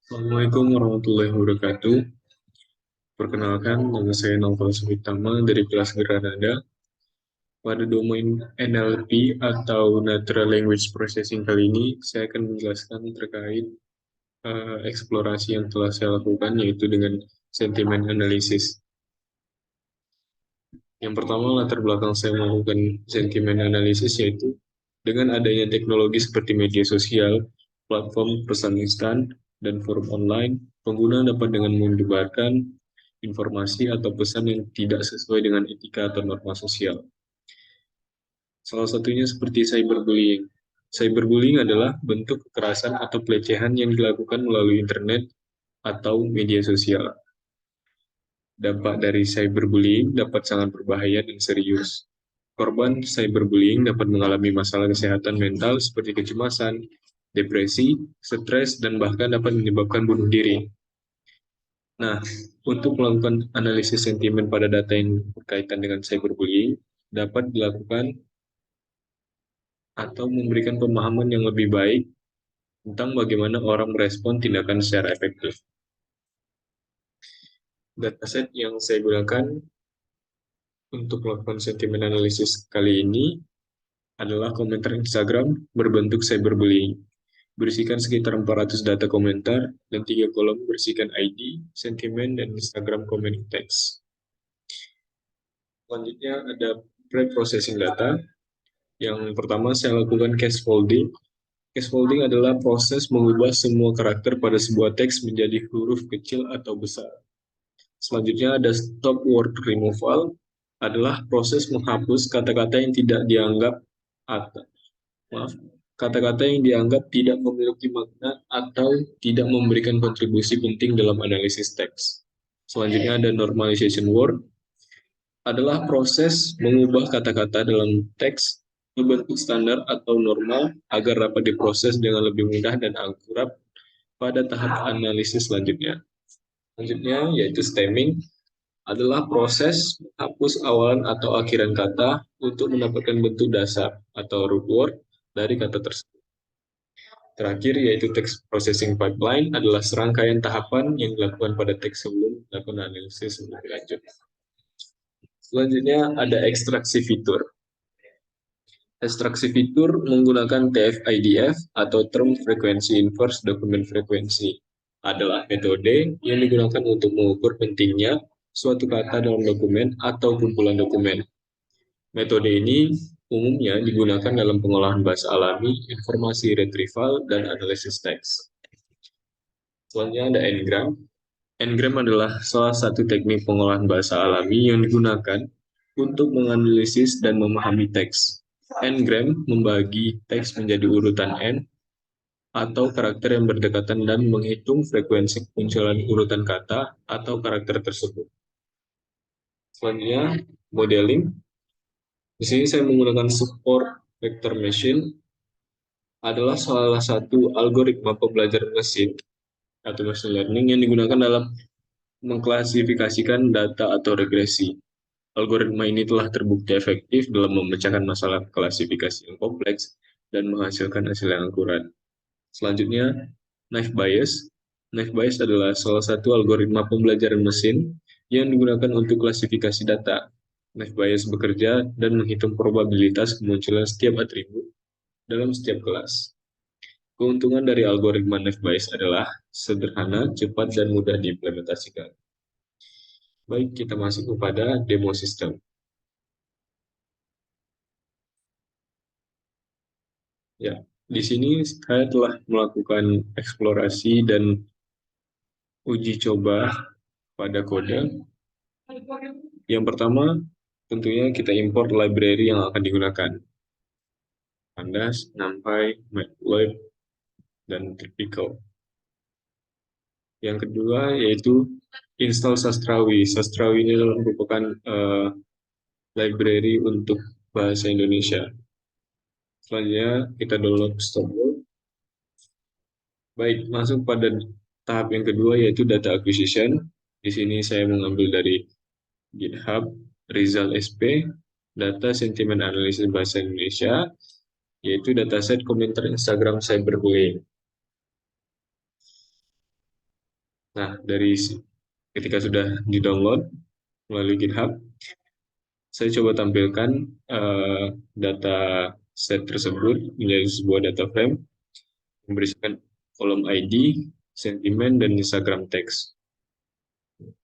Assalamualaikum warahmatullahi wabarakatuh. Perkenalkan, nama saya Naufal Sumitama dari kelas Granada. Pada domain NLP atau Natural Language Processing kali ini, saya akan menjelaskan terkait eksplorasi yang telah saya lakukan, yaitu dengan sentiment analysis. Yang pertama, latar belakang saya melakukan sentiment analysis yaitu dengan adanya teknologi seperti media sosial, platform pesan instan, dan forum online, pengguna dapat dengan menyebarkan informasi atau pesan yang tidak sesuai dengan etika atau norma sosial. Salah satunya seperti cyberbullying. Cyberbullying adalah bentuk kekerasan atau pelecehan yang dilakukan melalui internet atau media sosial. Dampak dari cyberbullying dapat sangat berbahaya dan serius. Korban cyberbullying dapat mengalami masalah kesehatan mental seperti kecemasan, depresi, stres, dan bahkan dapat menyebabkan bunuh diri. Nah, untuk melakukan analisis sentimen pada data yang berkaitan dengan cyberbullying, dapat dilakukan atau memberikan pemahaman yang lebih baik tentang bagaimana orang merespon tindakan secara efektif. Dataset yang saya gunakan untuk melakukan sentimen analisis kali ini adalah komentar Instagram berbentuk cyberbullying. Berisikan sekitar 400 data komentar dan 3 kolom berisikan ID, sentimen, dan Instagram comment text. Selanjutnya ada pre-processing data. Yang pertama saya lakukan case folding. Case folding adalah proses mengubah semua karakter pada sebuah teks menjadi huruf kecil atau besar. Selanjutnya ada stop word removal, adalah proses menghapus kata-kata yang tidak dianggap atau kata-kata yang dianggap tidak memiliki makna atau tidak memberikan kontribusi penting dalam analisis teks. Selanjutnya ada normalization word, adalah proses mengubah kata-kata dalam teks ke bentuk standar atau normal agar dapat diproses dengan lebih mudah dan akurat pada tahap analisis selanjutnya. Selanjutnya yaitu stemming, adalah proses menghapus awalan atau akhiran kata untuk mendapatkan bentuk dasar atau root word dari kata tersebut. Terakhir yaitu text processing pipeline, adalah serangkaian tahapan yang dilakukan pada teks sebelum melakukan analisis lebih lanjut. Selanjutnya ada ekstraksi fitur. Ekstraksi fitur menggunakan TF-IDF atau Term Frequency Inverse Document Frequency, adalah metode yang digunakan untuk mengukur pentingnya suatu kata dalam dokumen atau kumpulan dokumen. Metode ini umumnya digunakan dalam pengolahan bahasa alami, informasi retrieval, dan analisis teks. Selanjutnya ada Ngram. Ngram adalah salah satu teknik pengolahan bahasa alami yang digunakan untuk menganalisis dan memahami teks. Ngram membagi teks menjadi urutan N atau karakter yang berdekatan dan menghitung frekuensi kemunculan urutan kata atau karakter tersebut. Selanjutnya, modeling. Di sini saya menggunakan support vector machine, adalah salah satu algoritma pembelajaran mesin atau machine learning yang digunakan dalam mengklasifikasikan data atau regresi. Algoritma ini telah terbukti efektif dalam memecahkan masalah klasifikasi yang kompleks dan menghasilkan hasil yang akurat. Selanjutnya, naive Bayes. Naive Bayes adalah salah satu algoritma pembelajaran mesin yang digunakan untuk klasifikasi data. Naive Bayes bekerja dan menghitung probabilitas kemunculan setiap atribut dalam setiap kelas. Keuntungan dari algoritma Naive Bayes adalah sederhana, cepat, dan mudah diimplementasikan. Baik, kita masuk kepada demo sistem. Ya, di sini saya telah melakukan eksplorasi dan uji coba pada kode. Yang pertama, tentunya kita import library yang akan digunakan. Pandas, NumPy, Matplotlib, dan Typical. Yang kedua yaitu install Sastrawi. Sastrawi ini merupakan library untuk bahasa Indonesia. Selanjutnya kita download Storyboard. Baik, masuk pada tahap yang kedua yaitu data acquisition. Di sini saya mengambil dari GitHub, Rizal SP, data sentimen analisis bahasa Indonesia, yaitu dataset komentar Instagram cyberbullying. Nah, ketika sudah di-download melalui GitHub, saya coba tampilkan data set tersebut menjadi sebuah data frame yang berisikan kolom ID, sentimen, dan Instagram text.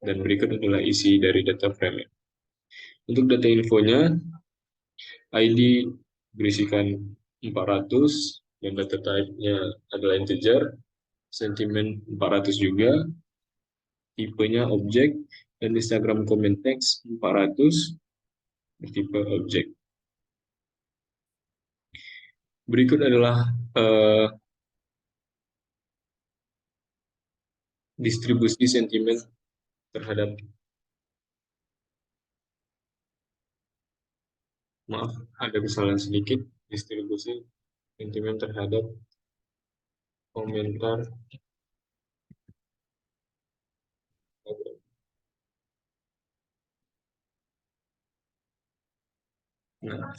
Dan berikut adalah isi dari data frame. Untuk data infonya, ID berisikan 400 dan data type-nya adalah integer, sentimen 400 juga, tipenya objek, dan Instagram comment text 400 bertipe objek. Berikut adalah distribusi sentimen terhadap, maaf, ada kesalahan sedikit, distribusi sentimen terhadap komentar. Nah,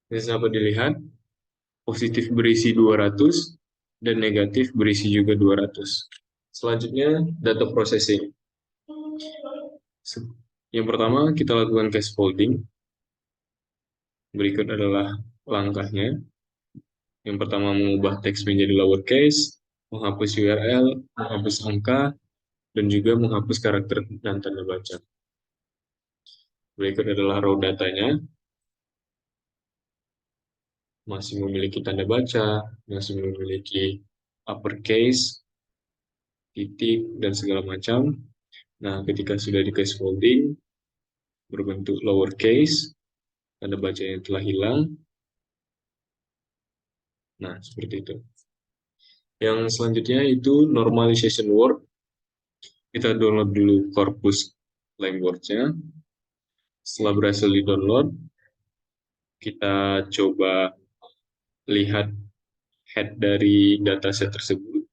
bisa dapat dilihat, positif berisi 200 dan negatif berisi juga 200. Selanjutnya, data processing. Yang pertama, kita lakukan case folding. Berikut adalah langkahnya. Yang pertama, mengubah teks menjadi lowercase, menghapus URL, menghapus angka, dan juga menghapus karakter dan tanda baca. Berikut adalah raw datanya. Masih memiliki tanda baca, masih memiliki uppercase, titik, dan segala macam. Nah, ketika sudah di case folding, berbentuk lowercase, tanda bacanya telah hilang. Nah, seperti itu. Yang selanjutnya itu normalization word. Kita download dulu corpus language-nya. Setelah berhasil di-download, kita coba lihat head dari dataset tersebut.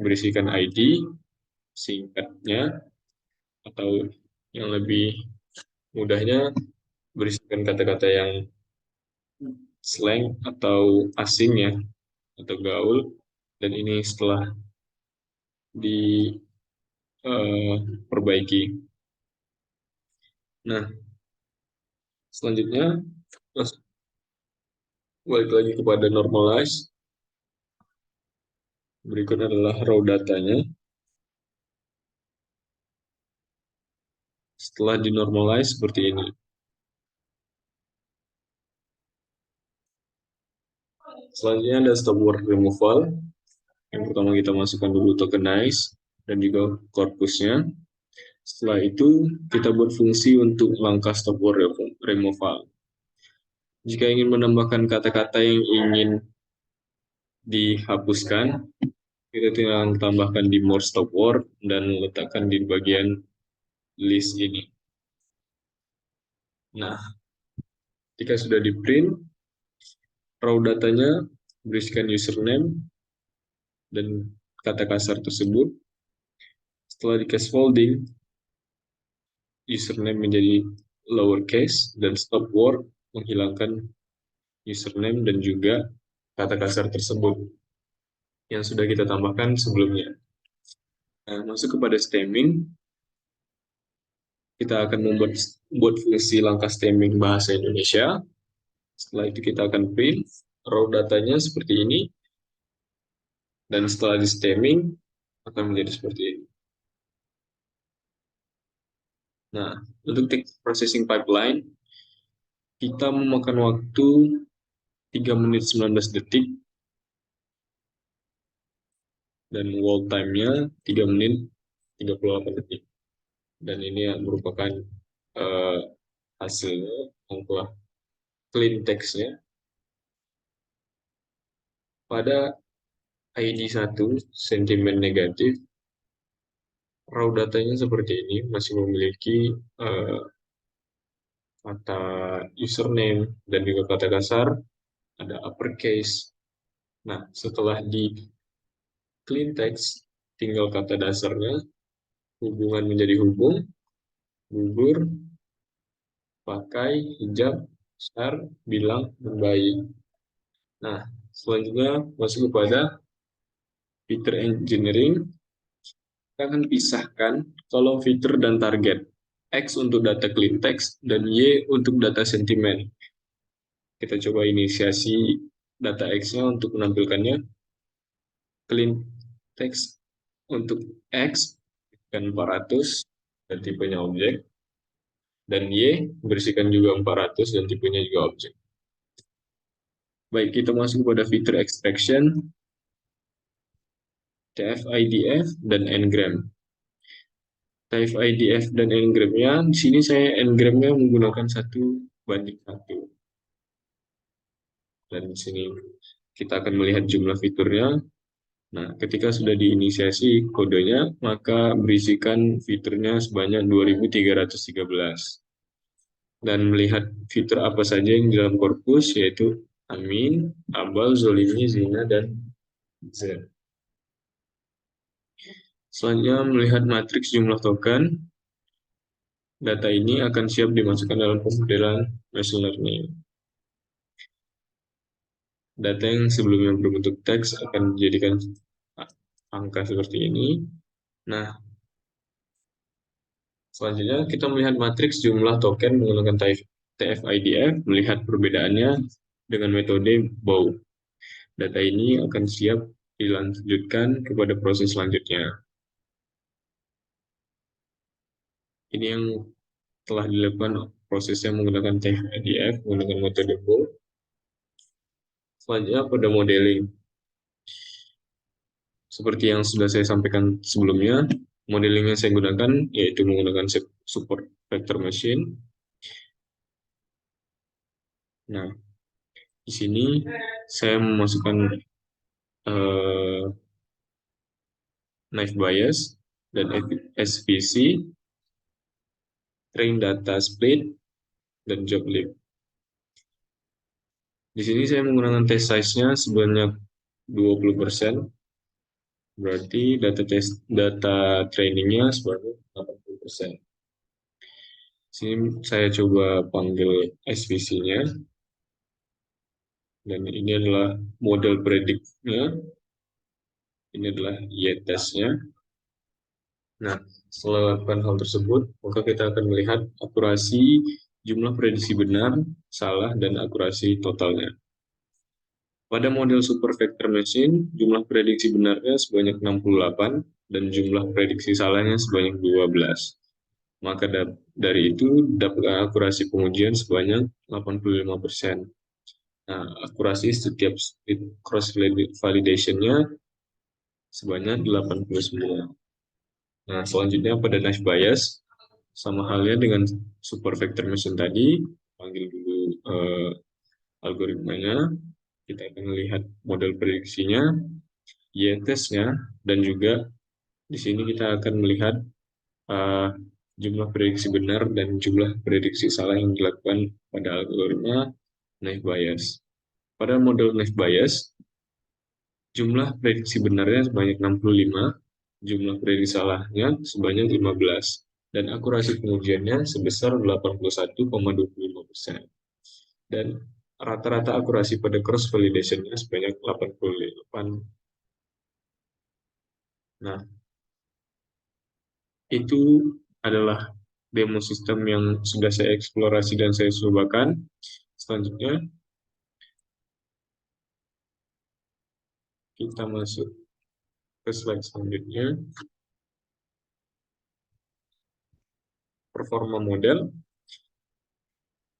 Berisikan ID, singkatnya, atau yang lebih mudahnya, berisikan kata-kata yang slang atau asing ya, atau gaul. Dan ini setelah diperbaiki. Nah, selanjutnya balik lagi kepada normalize. Berikut adalah raw datanya. Setelah dinormalize seperti ini. Selanjutnya ada stop word removal. Yang pertama kita masukkan dulu tokenize dan juga corpusnya. Setelah itu kita buat fungsi untuk langkah stop word removal. Jika ingin menambahkan kata-kata yang ingin dihapuskan, kita tinggal tambahkan di more stop word dan letakkan di bagian list ini. Nah, ketika sudah di print, raw datanya berisikan username dan kata kasar tersebut. Setelah di case folding, username menjadi lowercase dan stop word menghilangkan username dan juga kata kasar tersebut yang sudah kita tambahkan sebelumnya. Nah, masuk kepada stemming, kita akan membuat fungsi langkah stemming bahasa Indonesia. Setelah itu kita akan print raw datanya seperti ini, dan setelah di stemming akan menjadi seperti ini. Nah, untuk text processing pipeline, kita memakan waktu 3 menit 19 detik dan wall time-nya 3 menit 38 detik. Dan ini merupakan uh, hasilnya yang telah clean text-nya. Pada ID 1, sentimen negatif, raw datanya seperti ini, masih memiliki kata username dan juga kata kasar, ada uppercase. Nah, setelah di clean text, tinggal kata dasarnya, hubungan menjadi hubung, gugur, pakai, hijab, besar, bilang, dan bayi. Nah, selanjutnya masuk kepada feature engineering. Kita akan pisahkan kolom fitur dan target. X untuk data clean text dan Y untuk data sentimen. Kita coba inisiasi data X-nya untuk menampilkannya. Clean text untuk X dan 400 dan tipenya objek. Dan Y bersihkan juga 400 dan tipenya juga objek. Baik, kita masuk pada fitur extraction, TF-IDF, dan Ngram. TF-IDF dan Ngram-nya, di sini saya Ngram-nya menggunakan 1:1. Dan di sini kita akan melihat jumlah fiturnya. Nah, ketika sudah diinisiasi kodenya, maka berisikan fiturnya sebanyak 2313. Dan melihat fitur apa saja yang di dalam korpus, yaitu Amin, Abal, Zolimi, Zina, dan Z. Selanjutnya melihat matriks jumlah token, data ini akan siap dimasukkan dalam pemodelan machine learning. Data yang sebelumnya berbentuk teks akan dijadikan angka seperti ini. Nah, selanjutnya kita melihat matriks jumlah token menggunakan TF-IDF, melihat perbedaannya dengan metode BOW. Data ini akan siap dilanjutkan kepada proses selanjutnya. Ini yang telah dilakukan prosesnya menggunakan TF-IDF, menggunakan metode BOW. Selanjutnya pada modeling. Seperti yang sudah saya sampaikan sebelumnya, modeling yang saya gunakan yaitu menggunakan support vector machine. Nah, di sini saya memasukkan naive Bayes dan SVC, train data split, dan job leap. Di sini saya menggunakan test size-nya sebanyak 20%, berarti data trainingnya sebanyak 80%. Sini saya coba panggil SVC-nya, dan ini adalah model prediknya, ini adalah Y-test-nya. Nah, setelah melakukan hal tersebut, maka kita akan melihat akurasi jumlah prediksi benar, salah, dan akurasi totalnya. Pada model super vector machine, jumlah prediksi benarnya sebanyak 68 dan jumlah prediksi salahnya sebanyak 12. Maka dari itu dapat akurasi pengujian sebanyak 85%. Nah, akurasi setiap cross validation-nya sebanyak 89. Nah, selanjutnya pada naive Bayes, sama halnya dengan super vector machine tadi, panggil dulu algoritmanya, kita akan melihat model prediksinya, Y-test-nya, dan juga di sini kita akan melihat jumlah prediksi benar dan jumlah prediksi salah yang dilakukan pada algoritma naive Bayes. Pada model naive Bayes, jumlah prediksi benarnya sebanyak 65, jumlah prediksi salahnya sebanyak 15, dan akurasi pengujiannya sebesar 81,25%. Dan rata-rata akurasi pada cross validation-nya sebanyak 88. Nah, itu adalah demo sistem yang sudah saya eksplorasi dan saya cobakan. Selanjutnya, kita masuk ke slide selanjutnya. Performa model.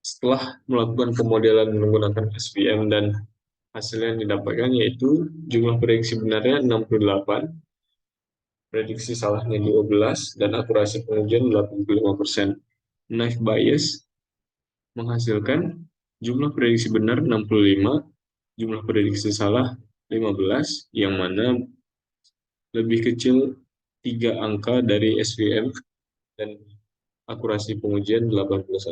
Setelah melakukan pemodelan menggunakan SVM dan hasil yang didapatkan yaitu jumlah prediksi benarnya 68, prediksi salahnya 12, dan akurasi pengujian 85%. Naive Bayes menghasilkan jumlah prediksi benar 65, jumlah prediksi salah 15, yang mana lebih kecil 3 angka dari SVM dan akurasi pengujian 81%.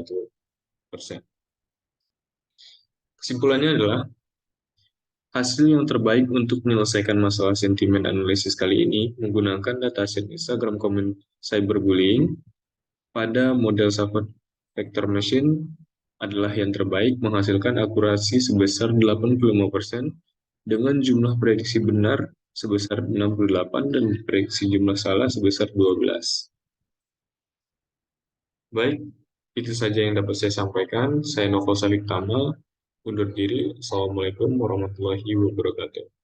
Kesimpulannya adalah hasil yang terbaik untuk menyelesaikan masalah sentimen analisis kali ini menggunakan dataset Instagram comment cyberbullying pada model support vector machine adalah yang terbaik, menghasilkan akurasi sebesar 85% dengan jumlah prediksi benar sebesar 68 dan diprediksi jumlah salah sebesar 12. Baik, itu saja yang dapat saya sampaikan. Saya Novo Saliktama, undur diri. Assalamualaikum warahmatullahi wabarakatuh.